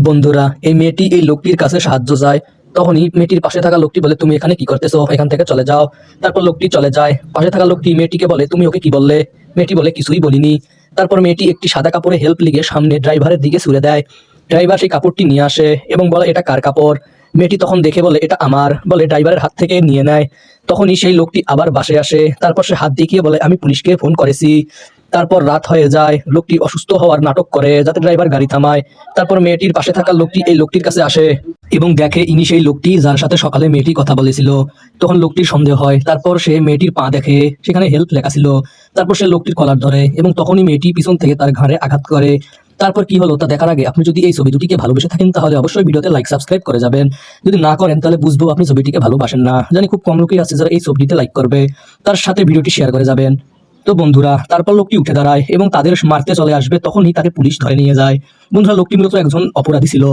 বন্ধুরা, এই মেয়েটি এই লোকটির কাছে সাহায্য চায়। তখনই মেয়েটির পাশে থাকা লোকটি বলে, তুমি এখানে কি করতেছো, এখান থেকে চলে যাও। তারপর লোকটি চলে যায়। পাশে থাকা লোকটি মেয়েটিকে বলে, তুমি ওকে কি বললে? মেয়েটি বলে, কিছুই বলিনি। তারপর মেয়েটি একটি সাদা কাপড়ে হেল্প লিগে সামনে ড্রাইভারের দিকে ছুড়ে দেয়। ড্রাইভার সেই কাপড়টি নিয়ে আসে এবং বলে, এটা কার কাপড়? মেয়েটি তখন দেখে বলে, এটা আমার। বলে ড্রাইভারের হাত থেকে নিয়ে নেয়। তখনই সেই লোকটি আবার বাসে আসে। তারপর সে হাত দেখিয়ে বলে, আমি পুলিশকে ফোন করেছি। তারপর রাত হয়ে যায়। লোকটি অসুস্থ হওয়ার নাটক করে যাতে ড্রাইভার গাড়ি থামায়। তারপর মেয়েটির পাশে থাকা লোকটি এই লোকটির কাছে আসে এবং দেখে ইনি সেই লোকটি যার সাথে সকালে মেয়েটি কথা বলেছিল। তখন লোকটির সন্দেহ হয়। তারপর সে মেয়েটির পা দেখে, সেখানে হেল্প লেখা ছিল। তারপর সে লোকটির কলার ধরে এবং তখনই মেয়েটি পিছন থেকে তার ঘাড়ে আঘাত করে। তারপর কি হলো তা দেখার আগে আপনি যদি এই ছবি দুটিকে ভালোবেসে থাকেন তাহলে অবশ্যই ভিডিওতে লাইক সাবস্ক্রাইব করে যাবেন। যদি না করেন তাহলে বুঝবো আপনি ছবিটিকে ভালোবাসেন না। জানি খুব কম লোকই আছে যারা এই ছবিটিতে লাইক করবে। তার সাথে ভিডিওটি শেয়ার করে যাবেন। তো বন্ধুরা, তারপর লোকটি উঠে দাঁড়ায় এবং তাদের মারতে চলে আসবে। তখনই তাকে পুলিশ ধরে নিয়ে যায়। বন্ধুরা, লোকটি মূলত একজন অপরাধী ছিল।